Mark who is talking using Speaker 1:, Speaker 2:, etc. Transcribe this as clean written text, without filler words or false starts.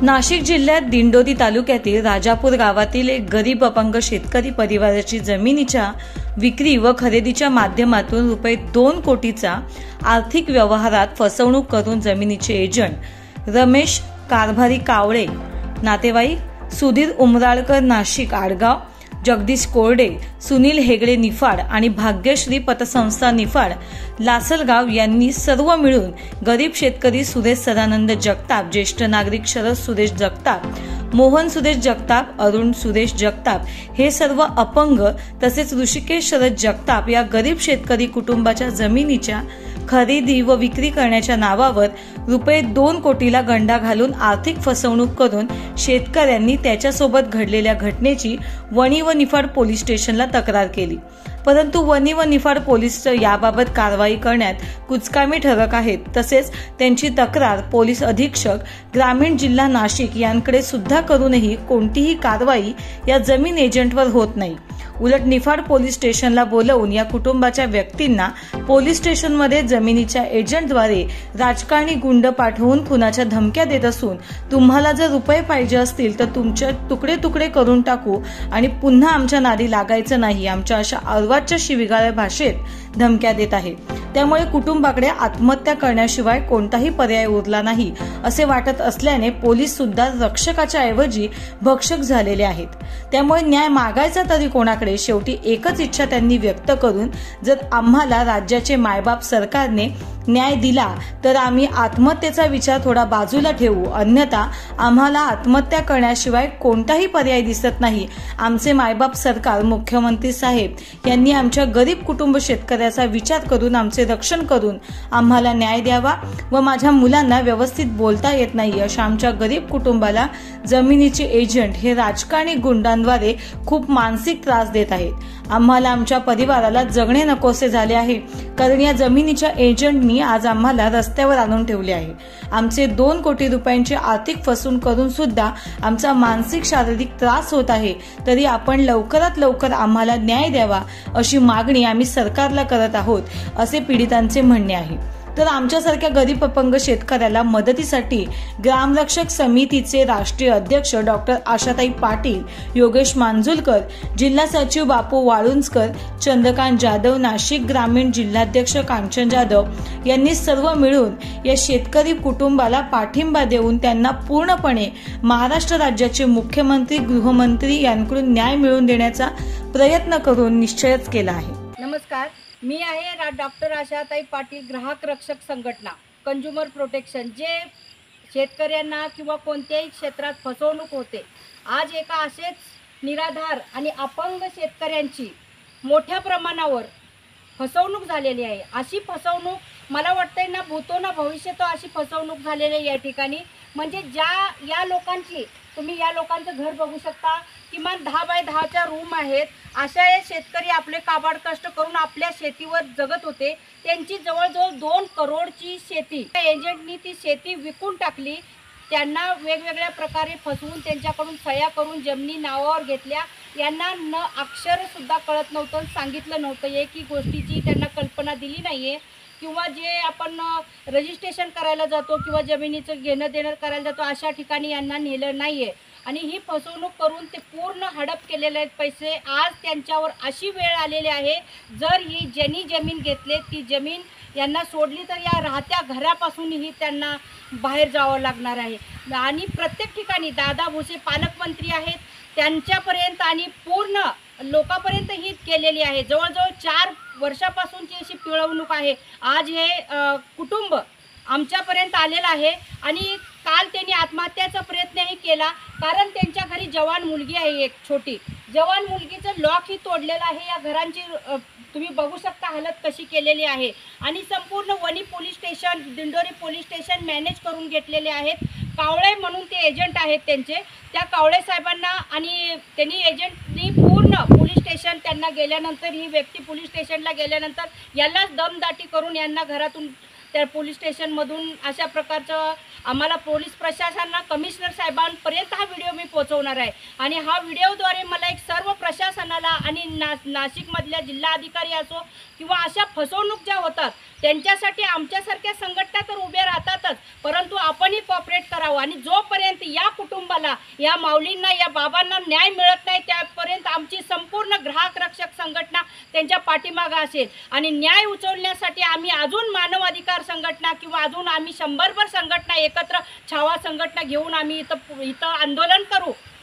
Speaker 1: नाशिक जिल्ह्यात दिंडोरी तालुक्यातील राजापूर गावातील एक गरीब अपंग शेतकरी परिवाराची जमिनीच्या विक्री व खरेदीच्या माध्यमातून ₹2 कोटीचा आर्थिक व्यवहारात फसवणूक करून जमिनीचे एजंट रमेश कारभारी कावळे, नातेवाईक सुधीर उमराळकर नाशिक आडगाव, जगदीश कोरडे, सुनील हेगडे निफाड आणि भाग्यश्री पतसंस्था निफाड लासलगाव यांनी सर्व मिळून गरीब शेतकरी सुरेश सदानंद जगताप, ज्येष्ठ नागरिक शरद सुरेश जगताप, मोहन सुरेश जगताप, अरुण सुरेश जगताप हे सर्व अपंग तसेच ऋषिकेश शरद जगताप या गरीब शेतकरी कुटुंबाच्या जमिनीच्या खरेदी व विक्री करण्याच्या नावावर ₹2 कोटीला गंडा घालून आर्थिक फसवणूक करून शेतकऱ्यांनी त्याच्यासोबत घडलेल्या घटनेची वणी व निफाड पोलीस स्टेशनला तक्रार केली। परंतु वणी व निफाड पोलीस याबाबत कारवाई करण्यात कुचकामी ठरत आहेत। तसेच त्यांची तक्रार पोलीस अधीक्षक ग्रामीण जिल्हा नाशिक यांकडे सुद्धा करूनही कोणतीही कारवाई या जमीन एजंटवर होत नाही। उलट निफाड पोलीस स्टेशनला बोलवून या कुटुंबाच्या व्यक्तींना पोलीस स्टेशनमध्ये जमिनीच्या एजंटद्वारे राजकारणी गुंड पाठवून खुनाच्या धमक्या देत असून तुम्हाला जर रुपये पाहिजे असतील तर तुमचे तुकडे तुकडे करून टाकू आणि पुन्हा आमच्या नादी लागायचं नाही, आमच्या अशा अर्वाच्य शिवीगाळ भाषेत धमक्या देत आहे। त्यामुळे कुटुंबाकडे आत्महत्या करण्याशिवाय कोणताही पर्याय उरला नाही असे वाटत असल्याने पोलीस सुद्धा रक्षकाच्या ऐवजी भक्षक झालेले आहेत। त्यामुळे न्याय मागायचा तरी कोणाकडे? शेवटी एकच इच्छा त्यांनी व्यक्त करून जर आम्हाला राज्याचे मायबाप सरकारने न्याय दिला तर आम्ही आत्महत्येचा विचार थोडा बाजूला ठेवू, अन्यथा आम्हाला आत्महत्या करण्याशिवाय कोणताही पर्याय दिसत नाही। आमचे मायबाप सरकार मुख्यमंत्री साहेब यांनी आमच्या गरीब कुटुंब शेतकऱ्याचा विचार करून आमचे रक्षण करून आम्हाला न्याय द्यावा व माझ्या मुलांना व्यवस्थित बोलता येत नाही अशा आमच्या गरीब कुटुंबाला जमिनीचे एजंट हे राजकारणी गुंडांद्वारे खूप मानसिक त्रास देत आहेत। आम्हाला आमच्या परिवाराला जगणे नकोसे झाले आहे, कारण या जमिनीच्या एजंटनी आज आम्हाला रस्त्यावर आणून ठेवले आहे। आमचे ₹2 कोटी रुपयांची आर्थिक फसवणूक करून सुद्धा आमचा मानसिक शारीरिक त्रास होत आहे, तरी आपण लवकरात लवकर आम्हाला न्याय द्यावा अशी मागणी आम्ही सरकारला करत आहोत असे पीडितांचे म्हणणे आहे। तर आमच्यासारख्या गरीब अपंग शेतकऱ्याला मदतीसाठी ग्रामरक्षक समितीचे राष्ट्रीय अध्यक्ष डॉक्टर आशाताई पाटील, योगेश मांजुलकर, जिल्हा सचिव बापू वाळुंजकर, चंद्रकांत जाधव, नाशिक ग्रामीण जिल्हाध्यक्ष कांचन जाधव यांनी सर्व मिळून या शेतकरी कुटुंबाला पाठिंबा देऊन त्यांना पूर्णपणे महाराष्ट्र राज्याचे मुख्यमंत्री, गृहमंत्री यांकडून न्याय मिळवून देण्याचा प्रयत्न करून निश्चयच केला आहे।
Speaker 2: नमस्कार, मी आहे डॉक्टर आशाताई पाटील, ग्राहक रक्षक संघटना कंझ्युमर प्रोटेक्शन। जे शेतकऱ्यांना किंवा कोणत्याही क्षेत्रात फसवणूक होते, आज एका असेच निराधार आणि अपंग शेतकऱ्यांची मोठ्या प्रमाणावर फसवणूक झालेली आहे। अशी फसवणूक मला वाटतंय ना भूतो ना भविष्य तो अशी फसवणूक झालेली आहे या ठिकाणी। म्हणजे या लोकांची तुम्ही या लोकांचं घर बघू शकता, किमान 10 बाय 10च्या रूम आहेत। अशा हे शेतकरी आपले काबाड कष्ट करून आपल्या शेतीवर जगत होते। त्यांची जवळजवळ 2 करोडची शेती एजंटनी ती शेती विकून टाकली। त्यांना वेगवेगळ्या प्रकारे फसवून त्यांच्याकडून सह्या करून जमिनी नावावर घेतल्या। यांना अक्षर सुद्धा कळत नव्हतं, सांगितलं नव्हतं की गोष्टीची त्यांना कल्पना दिली नाहीये, किंवा जे आपण रजिस्ट्रेशन करायला जातो किंवा जमिनीचं घेणं देणं करायला जातो अशा ठिकाणी यांना नेलं नाहीये आणि ही फसवणूक करून ते पूर्ण हडप केलेले आहेत पैसे। आज त्यांच्यावर अशी वेळ आलेली आहे, जर ही ज्यांनी जमीन घेतली ती जमीन यांना सोडली तर या राहत्या घरापासूनही त्यांना बाहेर जावं लागणार आहे। आणि प्रत्येक ठिकाणी दादा भुसे पालकमंत्री आहेत, त्यांच्यापर्यंत आणि पूर्ण लोकांपर्यंत ही केलेली आहे। जवळजवळ 4 वर्षापासूनची अशी पिळवणूक आहे। आज हे कुटुंब आमच्यापर्यंत आलेलं आहे आणि काल त्यांनी आत्महत्याचा प्रयत्नही केला, कारण त्यांच्या घरी जवान मुलगी आहे, एक छोटी जवान मुलगीचं लॉक ही तोडलेलं आहे। या घरांची तुम्ही बघू शकता हालत कशी केलेली आहे आणि संपूर्ण Wani police station, Dindori police station manage करून घेतलेले आहेत। कावळे म्हणून ते एजंट आहेत त्यांचे, त्या कावळे साहेबांना आणि त्यांनी एजंटनी पूर्ण पोलीस स्टेशन त्यांना गेल्यानंतर ही व्यक्ती पोलीस स्टेशनला गेल्यानंतर यालाच दमदाटी करून यांना घरातून त्या पोलीस स्टेशनमधून अशा प्रकारचं आम्हाला पोलीस प्रशासनाला कमिशनर साहेबांपर्यंत हा व्हिडिओ मी पोहोचवणार आहे आणि हा व्हिडिओद्वारे मला एक सर्व प्रशासनाला आणि नाशिकमधल्या जिल्हाधिकारी असो किंवा अशा फसवणूक ज्या होतात त्यांच्यासाठी आमच्यासारख्या संघटना तर उभ्या राहतातच, परंतु आपणही कॉपरेट करावं आणि जोपर्यंत या कुटुंबाला, या माऊलींना, या बाबांना न्याय मिळत नाही त्यापर्यंत आमची संपूर्ण ग्राहक रक्षक संघटना त्यांच्या पाठीमागं असेल आणि न्याय उचलण्यासाठी आम्ही अजून मानवाधिकार संघटना किंवा अजून आम्ही 100भर संघटना एकत्र छावा संघटना घेऊन आम्ही इथं आंदोलन करू।